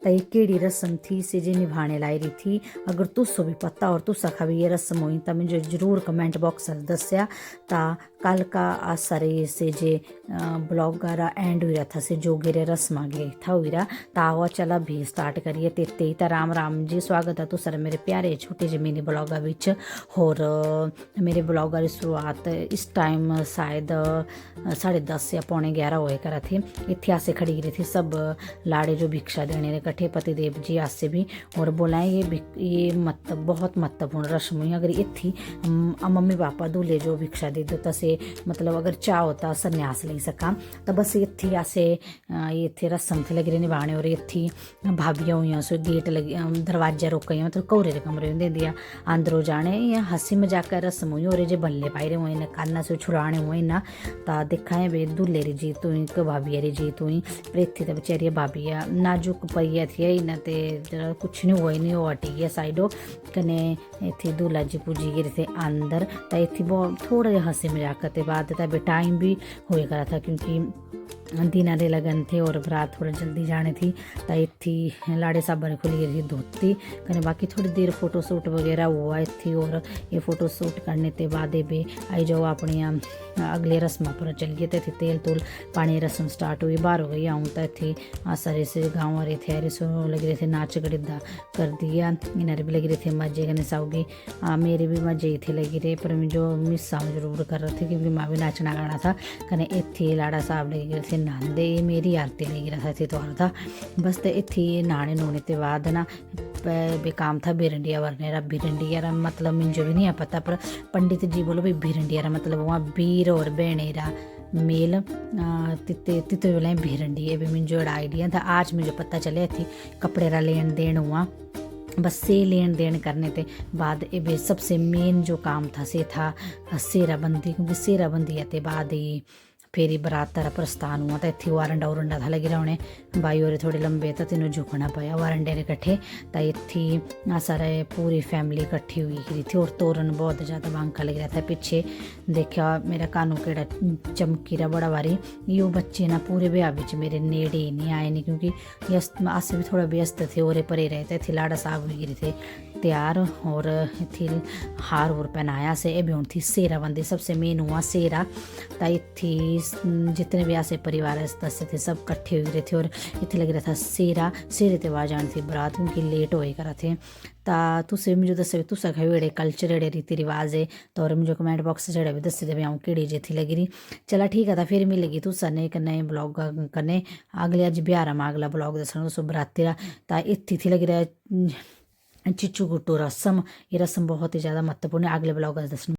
तो ये केड़ी रस्म थी से जे निभाने लाई रही थी। अगर तुसो भी पता और तुसा का भी ये रस्म हुई तो मुझे जरूर कमेंट बॉक्स में दस्या। ता कल का आसरे से जे ब्लॉग एंड हुआ था से जो गिरे रस्म गए था हुआ तावा चला भी स्टार्ट करिए। ते तो राम राम जी, स्वागत है तुसर मेरे प्यारे छोटे जे मिनी ब्लॉगा विच। होर मेरे ब्लॉगा की शुरुआत इस टाइम शायद 10:30 या 11:15 होए करा थे। इतने आसे खड़ी रही थी सब लाड़े जो भिक्षा देने रे कट्ठे पतिदेव जी आसे भी। और बोला ये बहुत महत्वपूर्ण रस्म हुई। अगर इतनी मम्मी पापा दूल्हे जो भिक्षा दे दो तसे मतलब अगर चाह होता संन्यास ले सका तो बस इतनी आसे ये इतने रस्म थे लगी रही निभाने। और इतनी भाभियाँ हुई सो गेट लगी दरवाजा रोक मतलब कौरे के कमरे में दे दिया अंदरों जाने। या हंसी मजाक का रस्म हुई। और जे बल्ले पाए रहे हुए काना से छुड़ाने हुए ना ता देखा है बे दूल्हे री जीत हुई क भाभिया री जीत हुई। पर इतनी तो बेचारी भाभिया नाजुक पहिया थी ना ते कुछ नहीं हुआ ही नहीं वो हटी गया साइडो कने। इतनी दूल्हा जी पूजी गए थे अंदर। तो इतनी बहुत थोड़ा जहा हंसी मजाक करते बाद तब टाइम भी हो करा था क्योंकि दिना दे लगन थे और बरात थोड़ा जल्दी जाने थी। तो इतनी लाड़े साहब ने खुली गई थी धोती कने। बाकी थोड़ी देर फोटो शूट वगैरह हुआ इतनी। और ये फोटो शूट करने के बाद भी आई जाओ अपनी अगले रस्म पर चल गए थे। तेल तूल पानी रस्म स्टार्ट हुई बाहर हो गई आऊँ तो थी सारे से गाँव वाले थे अरे सो लगे रहे थे नाच गड़िदा कर दिया। इन्हें भी लगे रहे थे मजे करने साउगी मेरे भी मजे ही थे लगे रहे। पर जो मिस्सा जरूर कर रहे थे क्योंकि माँ भी नाचना गाना था कने। इतने लाड़ा साहब लगे गए थे नहाते मेरी आरती लगी रहा था तो था बस। तो इतने नहाने नूने के बाद ना बेकाम था बिरंडिया वरने रा। बिरंडिया मतलब मुझे भी नहीं पता पर पंडित जी बोलो भी बिरंडिया मतलब वहाँ बीर और बेणेरा मेल तिते वाला भिरंडी है भी मुझे आइडिया था। आज मुझे पता चले थी कपड़े रा लेन देन हुआ बस से लेन देन करने के बाद ये सबसे मेन जो काम था से था सेराबंदी। क्योंकि सेराबंदी आते बाद ही फेरी बरात तरह प्रस्थान हुआ। तो इतनी वारंडा उरंडा था लगे रहे भाई और थोड़े लंबे था तीनों झुकना पाया वारंडे ने कट्ठे। तो इतनी सारे पूरी फैमिली इकट्ठी हुई थी। और तोरण बहुत ज़्यादा बांका लग रहा था पीछे। देखा मेरा कानू केड़ा चमकी रहा बड़ा बारी। यो बच्चे ना पूरे ब्याह बिच मेरे नेड़े ही नहीं आए नहीं क्योंकि आसे भी थोड़ा व्यस्त थे और परे रहे थे। इतनी लाड़ा साहब हुई गिरी थे तैयार। और इतनी हार वोर पहनाया से भी हूँ थी सेराबंदी सबसे मेन हुआ सेरा। तो इतनी जितने भी ऐसे परिवार दस्ते थे सब इकट्ठे हुए थे। और इतने लग रहा था सेरे ते आवाज आनी थी बरात क्योंकि लेट होए करा थे। तुसे मुझे दस तुसा खाई कल्चर एड़े रीति रिवाज है। तो और मुझे कमेंट बॉक्स भी दस दे आऊँ कि जे थी लगी रही। चला ठीक है था फिर मिलेगी तुसा ने एक नए ब्लॉग कने अगले अज ब्याह में अगला ब्लॉग दसना तुसो बराती रा। तो इतनी थी लगी रहा चिच्चू गुट्टू रस्म। ये रस्म बहुत ही ज़्यादा महत्वपूर्ण है अगले ब्लॉग दसना।